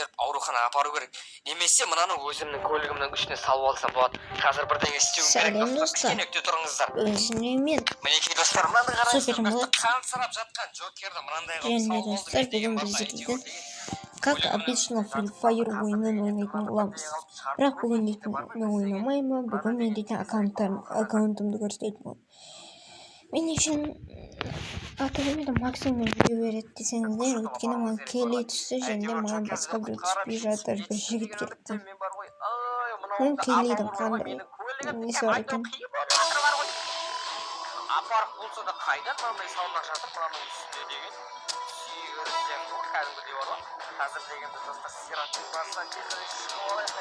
беріп ауруханаға апару керек. Немесе мынаны өзімнің көлігімнің ішіне салып алсам болады. Қазір бірдеңе істеуім керек достар. Кішкенекте тұрыңыздар. Өзінемен Мінекей достар, мынаны қараңыздар. Супермод. Қансырап жатқан Джокерді мынандай қылып және салып достар, бүгін біз секілді как обычно Free Fire ойынын ойнайтын боламыз. Бірақ бүгін дейтін мен ойнамаймын, бүгін мен дейтін аккаунтымды көрсететін боламын. Мен үшін аталмайды максимум жүре береді десеңіздер, өйткені маған келе түсті және маған басқа біреу түспей жатыр, бір жігіт кетті. Мен келейді қандай несі бар екен. Апарып болса да қайдан мынандай салмақ жатыр, мынаның үстінде деген сүйегір сияқты ғой, кәдімгідей бар ғой. Қазір дегенде достар сираттың басынан тезірек шығып алайық.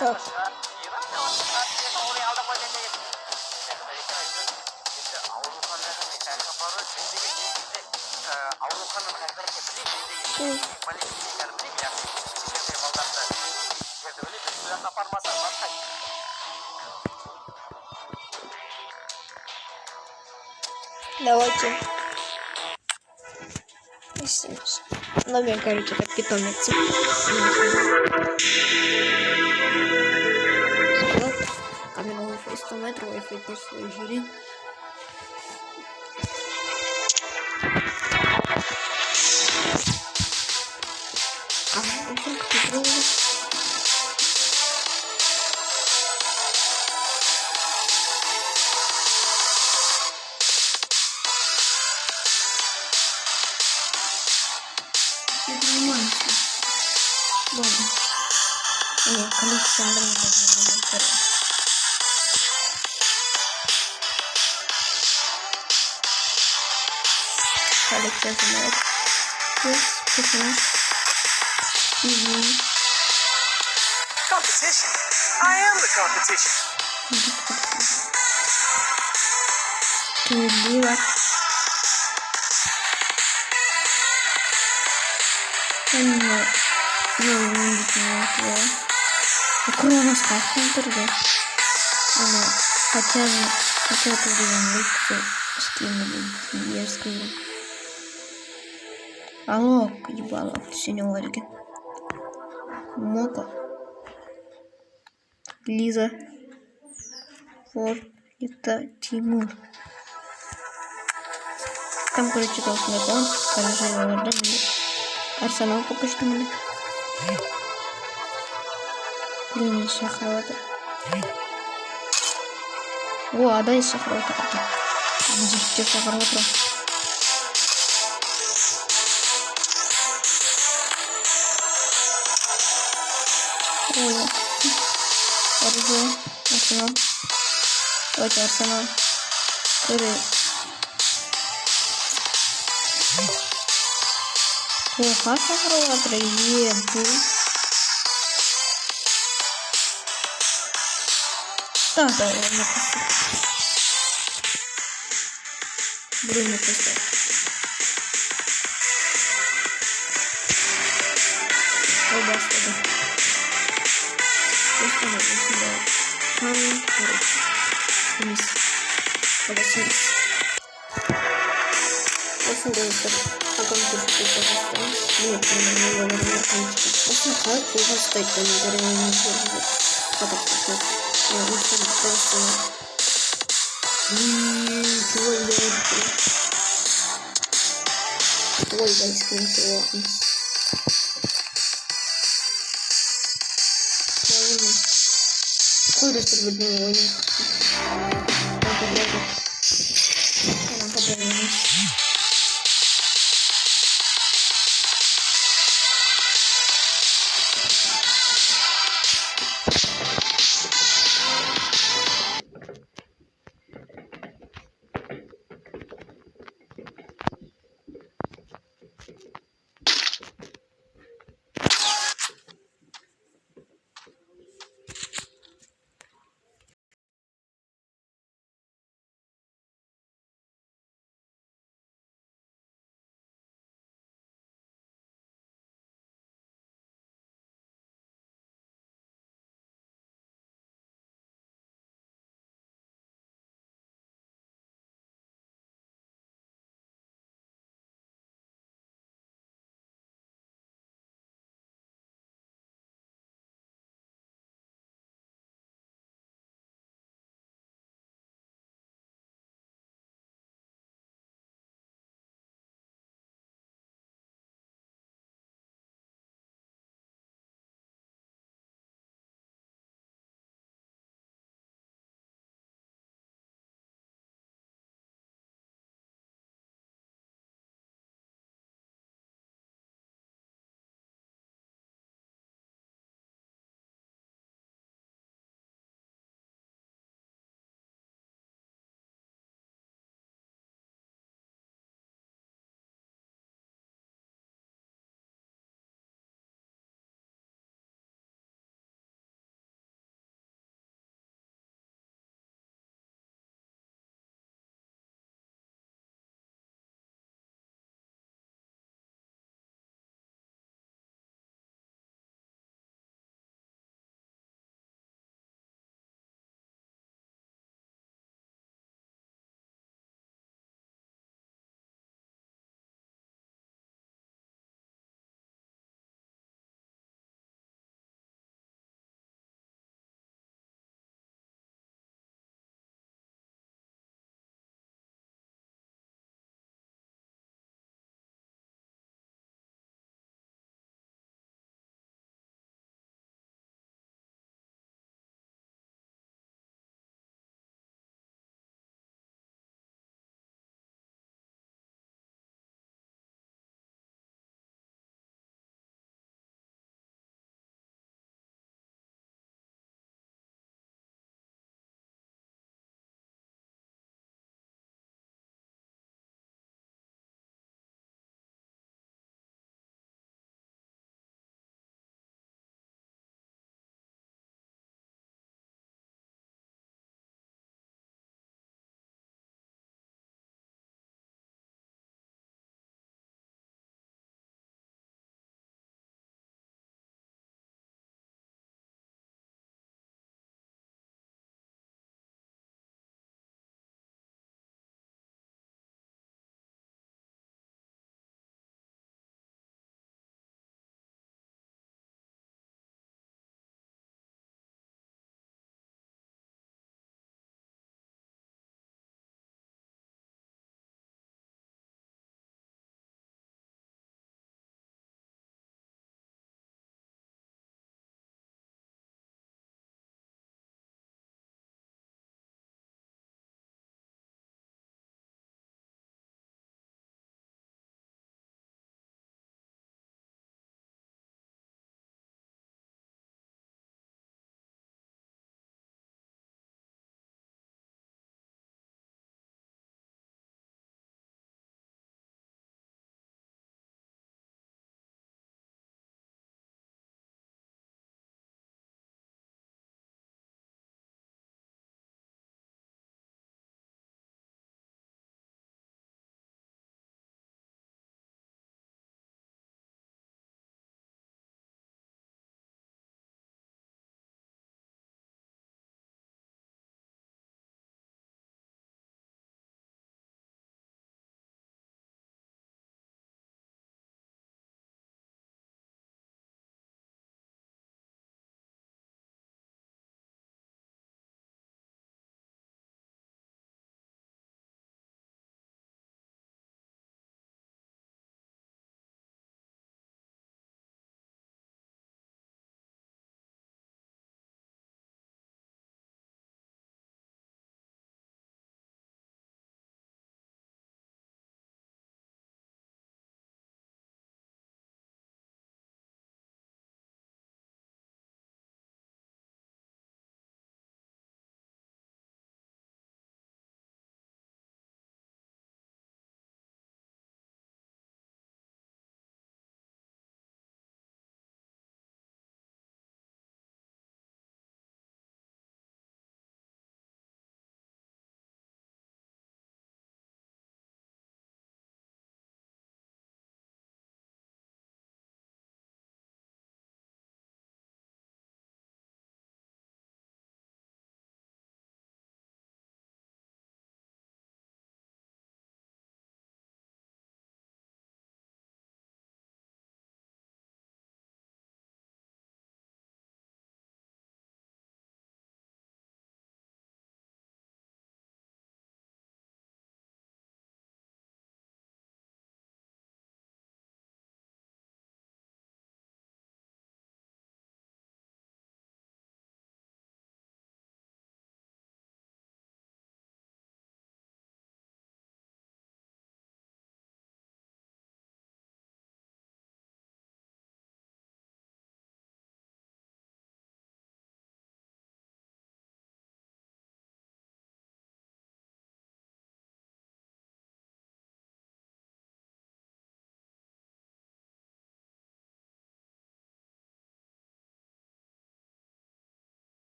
Давайте. Номер, короче, как питомец. Склад. Камера Wi-Fi 100 метров, Wi-Fi тоже свой жюри. Нет, количество Competition. I am the competition. Кровос хастом турды. Она хотя это лучше скинули дерзкую. Алло, ебало, сегодня ларики. Мока. Лиза. Фор. Это Тимур. Там, короче, должен аккаунт. Хорошо, Арсенал пока что мне. Блин, шахрата. О, а дай шахрата. Здесь шахрата. Ой, Арсенал. Давайте Арсенал. Кыры. О, шахрата, еду. Да, ладно. Бруно просто. Баста. Просто вот сюда. Там, короче. Вниз. Подосились. Просто да, аккаунт пожалуйста. Нет, не говорю. Просто как у вас стоит комментарий на YouTube. Потом просто чего я делаю? Ой, да, скрин всего. Какой доступ в дневной войне?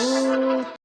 Görüşürüz.